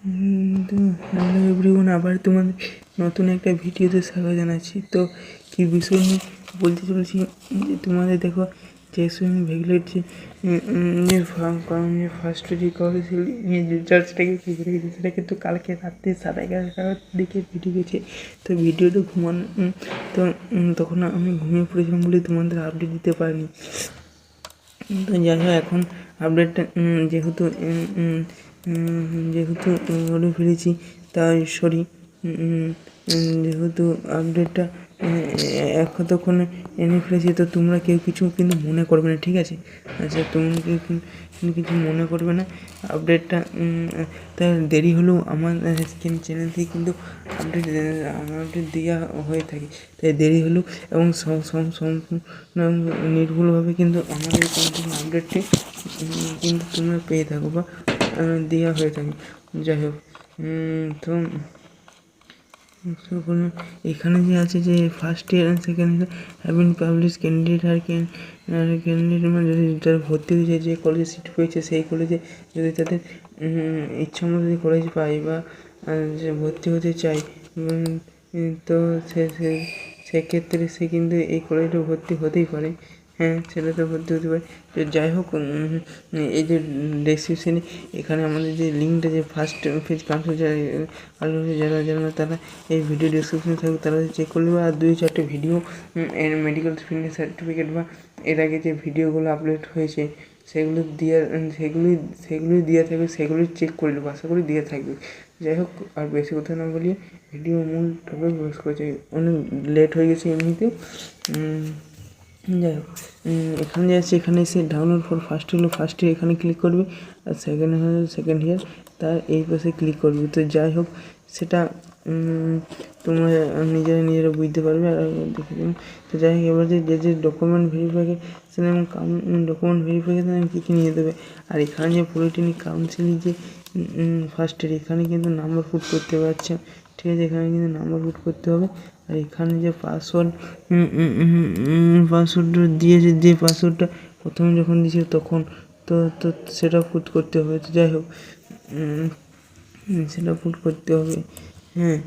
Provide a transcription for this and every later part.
তো hello everyone, আবার তোমাদের নতুন একটা ভিডিওতে স্বাগত জানাচ্ছি। তো কী বিষয় নিয়ে বলতে চলেছি যে তোমাদের দেখো জেসমিন ভেগলের যে ফার্স্ট যে করেছিল রিচার্জটাকে কী করে গেছে, সেটা কিন্তু কালকে রাত্রে 11:30টার দিকে ভিডিও গেছে। তো ভিডিওটা ঘুমানো তো তখন আমি ঘুমিয়ে পড়েছিলাম বলে তোমাদের আপডেট দিতে পারিনি। তো যাই হোক, এখন আপডেটটা যেহেতু বলে ফেলেছি, তাই সরি। যেহেতু আপডেটটা এতক্ষণে এনে ফেলেছি, তো তোমরা কেউ কিছু কিন্তু মনে করবে না, ঠিক আছে? আচ্ছা, তোমরা কেউ কিন্তু কিছু মনে করবে না। আপডেটটা তাই দেরি হলেও আমার চ্যানেল থেকে কিন্তু আপডেট দেওয়া হয়ে থাকে, তাই দেরি হলেও এবং নির্ভুলভাবে কিন্তু আমাদের আপডেটটি কিন্তু তোমরা পেয়ে থাকো বা দেওয়া হয়ে থাকে। যাই হোক, তো এখানে যে আছে যে first year and second year having publish candidate আর ক্যান্ডিডেট মানে যদি যারা ভর্তি হয়েছে, যে কলেজে সিট পেয়েছে সেই কলেজে যদি তাদের ইচ্ছা মতো যদি কলেজ পায় বা যে ভর্তি হতে চায়, তো সেক্ষেত্রে সে কিন্তু এই কলেজে ভর্তি হতেই পারে। হ্যাঁ, সেটাতে ভর্তি হতে পারে। তো যাই হোক, এই যে ডেসক্রিপশানে এখানে আমাদের যে লিঙ্কটা, যে ফার্স্ট পেজ কাউন্সিল যারা তারা এই ভিডিও ডেসক্রিপশনে থাকবে, তারা চেক করলে আর 2-4টে ভিডিও মেডিকেল ফিটনেস সার্টিফিকেট বা এর আগে যে ভিডিওগুলো আপলোড হয়েছে সেগুলি দিয়ে থাকবে, সেগুলি চেক করে নেবো, আশা করি দিয়ে থাকবে। যাই হোক, আর বেশি কথা না বলিয়ে ভিডিও মূল টপিক প্রবেশ করেছে, অনেক লেট হয়ে গেছে এমনিতেও। যাই হোক, এখানে যে আছে, এখানে এসে ডাউনলোড ফর ফার্স্ট ইয়ার এখানে ক্লিক করবে, আর সেকেন্ড ইয়ার তার এই পাশে ক্লিক করবে। তো যাই হোক, সেটা তোমরা নিজেরা বুঝতে পারবে আর দেখে দেবেন। তো যাই হোক, এবার যে ডকুমেন্ট ভেরিফিকেশন এবং ডকুমেন্ট ভেরিফিকেশান কী নিয়ে দেবে, আর এখানে যে পলিটেকনিক কাউন্সিলের যে ফার্স্ট ইয়ার, এখানে কিন্তু নাম্বার পুট করতে পারছে, ঠিক আছে? এখানে কিন্তু নাম্বার পুট করতে হবে। আর এখানে যে পাসওয়ার্ডটা দিয়েছে, যে পাসওয়ার্ডটা প্রথমে যখন দিয়েছিল তখন, তো সেটা পুট করতে হবে। তো যাই হোক, সেটা পুট করতে হবে। হ্যাঁ,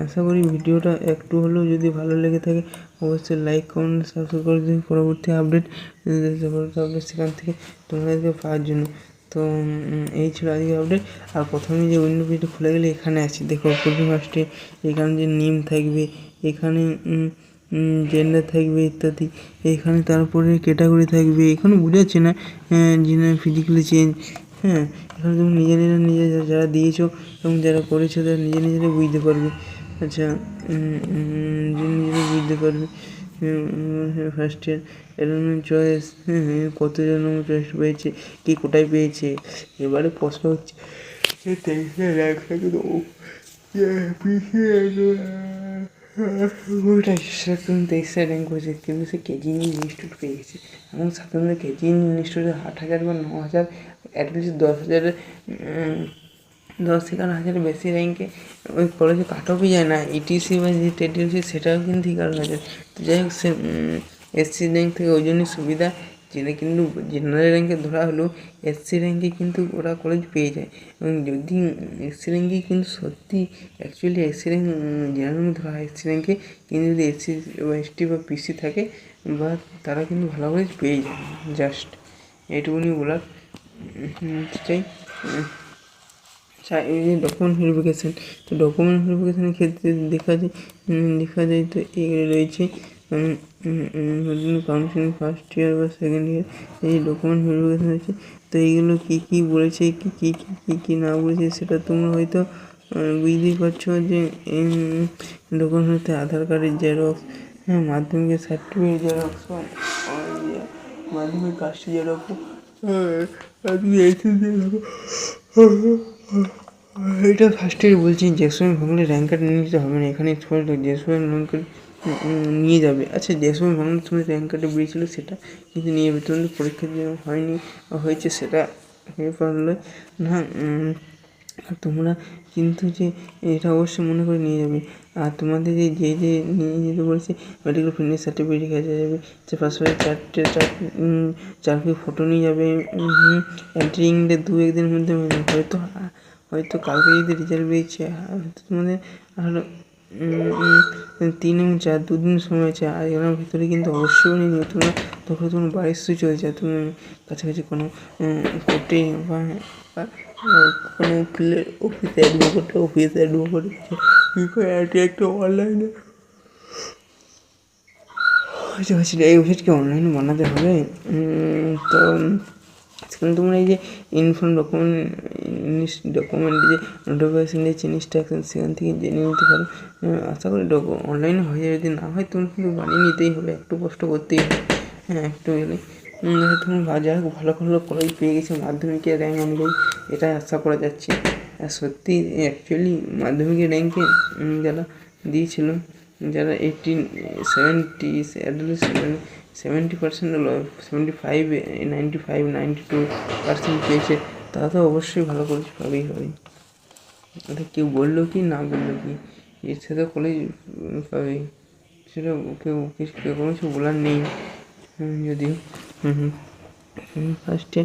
আশা করি ভিডিওটা একটু হলেও যদি ভালো লেগে থাকে অবশ্যই লাইক, কমেন্ট, সাবস্ক্রাইব করে দিন পরবর্তী আপডেট সেখান থেকে তোমাদেরকে পাওয়ার জন্য। তো এই ছিল আজকে আপডেট। আর প্রথমে যে উইন্ডো পেজটা খুলে গেলে এখানে আছে, দেখো ফার্স্টে এখানে যে নেম থাকবে, এখানে জেন্ডার থাকবে ইত্যাদি, এখানে তারপরে ক্যাটাগরি থাকবে, এখানে বোঝাচ্ছে না ফিজিক্যালি চেঞ্জ। হ্যাঁ, এখানে তুমি নিজে যারা দিয়েছো এবং যারা করেছো তারা নিজেরাই বুঝতে পারবে। আচ্ছা, নিজেরাই বুঝতে পারবে। ফার্স্ট ইয়ার অ্যাডমিশন চয়েস, কতজন চয়েস পেয়েছে, কে কোটায় পেয়েছে। এবারে প্রশ্ন হচ্ছে যে 23 র্যাঙ্ক থাকে, তো ওটাই সেরকম 23 র্যাঙ্ক হয়েছে, কিন্তু সে কেজি ইনস্টিটিউট পেয়ে গেছে। এবং সাধারণত কেজি ইনস্টিটিউটে 8,000 বা 9,000, অ্যাটলিস্ট 10,000, 10 থেকে 1,000 বেশি র্যাঙ্কে ওই কলেজে কাট অফই যায় না। ইটিসি বা যে টেটিসি সেটাও কিন্তু 11,000। তো যাই হোক, সে এসসি র্যাঙ্ক থেকে ওই জন্যই সুবিধা, যেটা কিন্তু জেনারেল র্যাঙ্কে ধরা হলেও এসসি র্যাঙ্কে কিন্তু ওরা কলেজ পেয়ে যায়। এবং যদি এসসি র্যাঙ্কে কিন্তু সত্যি অ্যাকচুয়ালি এসসি র্যাঙ্ক জেনারেল ধরা হয় এসসি র্যাঙ্কে, কিন্তু যদি এসসি বা এসটি বা পিসি থাকে বা তারা কিন্তু ভালো কলেজ পেয়ে যায়। জাস্ট এইটুকুনি বলার চাই। এই যে ডকুমেন্ট ভেরিফিকেশান, তো ডকুমেন্ট ভেরিফিকেশানের ক্ষেত্রে দেখা যায় তো এগুলো রয়েছে কাউন্সিলিং ফার্স্ট ইয়ার বা সেকেন্ড ইয়ার, এই ডকুমেন্ট ভেরিফিকেশান আছে। তো এইগুলো কী বলেছে, কী না বলেছে সেটা তোমরা হয়তো বুঝতেই পারছো। যে ডকুমেন্ট হতে আধার কার্ডের জেরক্স, হ্যাঁ, মাধ্যমিকের সার্টিফিকেট জেরক্স, মাধ্যমিক কাস্টের জেরক্স, এটা ফার্স্ট ইয়ার বলছি। যে সময় ভাঙলে র্যাঙ্ক কার্ড নিয়ে নিতে হবে না, এখানে যে সময় র্যাঙ্ক কার্ড নিয়ে যাবে। আচ্ছা, যে সময় ভাঙানোর সময় র্যাঙ্ক কার্ডে বেরিয়েছিলো সেটা কিন্তু নিয়ে যাবে, তোমাদের পরীক্ষা যে হয়নি হয়েছে সেটা হয়ে পারলে না। আর তোমরা কিন্তু যে এটা অবশ্যই মনে করে নিয়ে যাবে। আর তোমাদের যে নিয়ে যেতে বলছে মেডিকেল ফিটনেস সার্টিফিকেট কাছে যাবে, যে পাশাপাশি 4 ফটো নিয়ে যাবে। এন্ট্রিংটা 2-1 দিনের মধ্যে হয়তো হয়তো কালকে যদি রেজাল্ট বেরিয়েছে হয়তো তোমাদের আরও 3 এবং 4 2 দিন সময় আছে। আর এর ভিতরে কিন্তু অবশ্যই নিয়ে তোমরা তোমার বাড়ির সুইচ হয়ে যায়। তুমি কাছাকাছি কোনো কোর্টে বা কোনো উকিলের অফিসে একটা অনলাইনে এই ওয়েবসাইটকে অনলাইনে বানাতে হবে। তো সেখানে তোমরা এই যে ডকুমেন্ট যে নোটিফিকেশান দিয়েছে ইনস্ট্রাকশন সেখান থেকে জেনে নিতে পারো। আশা করি অনলাইনে হয়ে যাবে, যদি না হয় তোমার কিন্তু বানিয়ে নিতেই হবে, একটু কষ্ট করতেই হবে। একটু এলে তুমি যাই হোক ভালো কলেজ পেয়ে গেছে মাধ্যমিকের র্যাঙ্ক অনুযায়ী, এটাই আশা করা যাচ্ছে। আর সত্যি অ্যাকচুয়ালি মাধ্যমিকের র্যাঙ্কে যারা দিয়েছিল, যারা 70% হলো 75 92% পেয়েছে, তারা তো অবশ্যই ভালো কলেজ পাবেই। এটা কেউ বললো কি না বললো কি, এর সাথে কলেজ পাবেই, সেটা কেউ কোনো কিছু বলার নেই। যদিও ফার্স্টে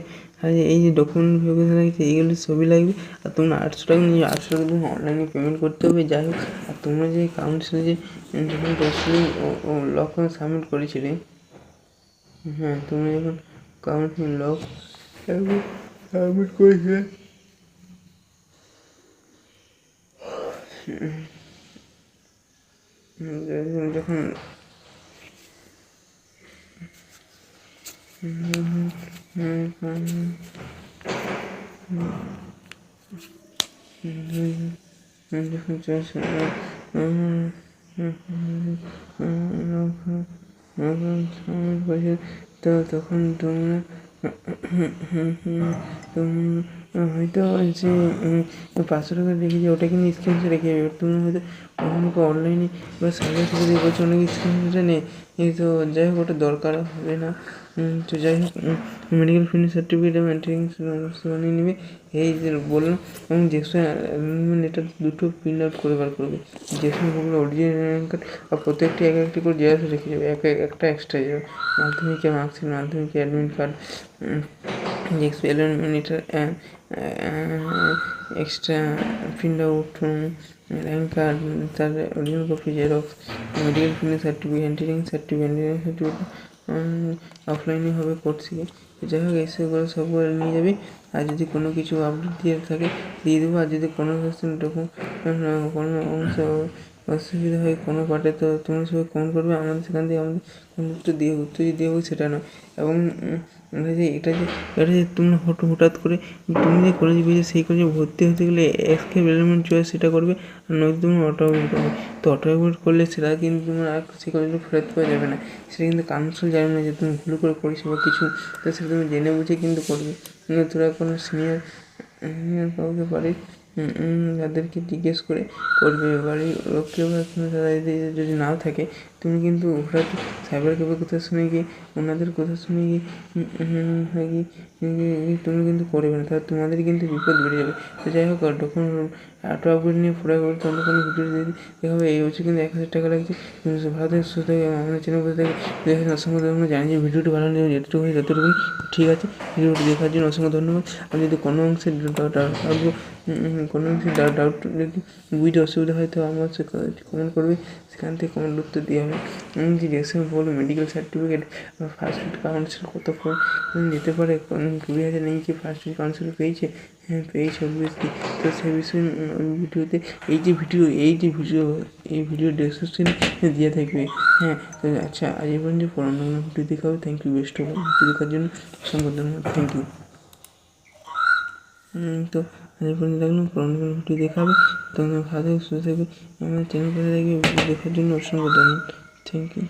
এই যে ডকুমেন্ট ভেরিফিকেশন লাগছে, এইগুলো ছবি লাগবে। আর তোমরা 800 টাকা নিয়ে 800 টাকা তুমি অনলাইনে পেমেন্ট করতে হবে। যাই হোক, আর তোমরা যে কাউন্সিলে যে যখন লক সাবমিট করেছিলে, তোমরা যখন কাউন্সিল লক সাবমিট করেছিলে যখন তো তখন তোমরা হয়তো যে 500 টাকা রেখেছি ওটা কিন্তু স্ক্রিনশট রেখে যাবে। তুমি হয়তো অনলাইনে বা সাইবার থেকে বলছো অনেক স্ক্রিনশটটা নেই, তো যাই হোক ওটা দরকার হবে না। তো যাই হোক মেডিকেল ফিটনেস সার্টিফিকেট এবং বানিয়ে নেবে এই যে বললাম। এবং এটা দুটো প্রিন্ট আউট করে বার করবে। যেসবগুলো অরিজিনাল র্যাঙ্ক কার্ড আর প্রত্যেকটি একটি করে জেরক্স রেখে যাবে, একটা এক্সট্রা যাবে। মাধ্যমিকের মার্কশিট, মাধ্যমিকের অ্যাডমিট কার্ড, এক্সপেরিমেন্টার extra print out, rank card, তার original copy xerox, medical fitness certificate, এন্ট্রিং সার্টিফিকেট অফলাইনে হবে কোর্সে। যাই হোক এসবগুলো সবগুলো নিয়ে যাবি। আর যদি কোনো কিছু আপডেট দিয়ে থাকে দিয়ে দেবো। আর যদি কোনো কোনো অংশ অসুবিধা হয় কোনো পার্টে, তো তোমরা সবাই কমেন্ট করবে, আমাদের সেখান থেকে আমাদের উত্তর দিয়ে হবে সেটা নয়। এবং এটা যে তোমরা হঠাৎ করে তুমি যে কলেজে পেয়েছো সেই কলেজে ভর্তি হতে গেলে এসকেপ এলিমেন্ট চয়েস সেটা করবে, আর নয়তো তুমি অটো আপডেট করবে। তো অটো আপডেট করলে সেটা কিন্তু তোমার আর সেই কলেজে ফেরত পাওয়া যাবে না। সেটা কিন্তু কাউন্সিল জানে না যে তুমি ভুল করে করেছো বা কিছু, তো সেটা তুমি জেনে বুঝে কিন্তু করবে। তোরা কোনো সিনিয়র কাউকে পারিস তাদেরকে জিজ্ঞেস করে করবে। বাড়ির লোককে বা যদি নাও থাকে, তুমি কিন্তু হঠাৎ সাইবার ক্যাফের কথা শুনে গিয়ে ওনাদের কথা শুনে গিয়ে তুমি কিন্তু করবে না, তাহলে তোমাদের কিন্তু বিপদ বেড়ে যাবে। তো যাই হোক যখন অটো আপডেট নিয়ে পুরো করতে অন্য কোনো ভিডিও যদি দেখাবে, এই হচ্ছে কিন্তু 1000 টাকা লাগছে। ভালো থেকে সুস্থ থাকে আমাদের চ্যানেল বলতে থাকে অসংখ্য ধন্যবাদ। জানি যে ভিডিওটি ভালো লাগে যেটুকু হয় ততটুকু ঠিক আছে। ভিডিওটি দেখার জন্য অসংখ্য ধন্যবাদ। আর যদি কোনো অংশে ডাউট যদি বুঝতে অসুবিধা হয় তো আমার সে কমেন্ট করবে, সেখান থেকে কমেন্ট উত্তর দেওয়া হবে। যে রেশন বলবো মেডিকেল সার্টিফিকেট বা ফার্স্ট এড কাউন্সিল কত ফর্ম দিতে পারে, 20,000 নেই কি ফার্স্ট এড কাউন্সিল পেয়েছে, পেয়েছে অবভিয়াসলি। তো সেই বিষয়ে ভিডিওতে এই ভিডিও ডেসক্রিপশনে দিয়ে থাকবে। তো আচ্ছা আজ এই পর্যন্ত পড়ানো ভিডিও দেখা হবে। Thank you, best of video দেখার জন্য অসংখ্য ধন্যবাদ, থ্যাংক ইউ। তো আজ এই পর্যন্ত দেখলাম, পড়ানো ভিডিও দেখা হবে। তোমরা ভালো থাকবে, সুস্থ থাকবে, আমার চ্যানেল পাশে থাকবে। ভিডিও দেখার জন্য অসংখ্য ধন্যবাদ, থ্যাংক ইউ।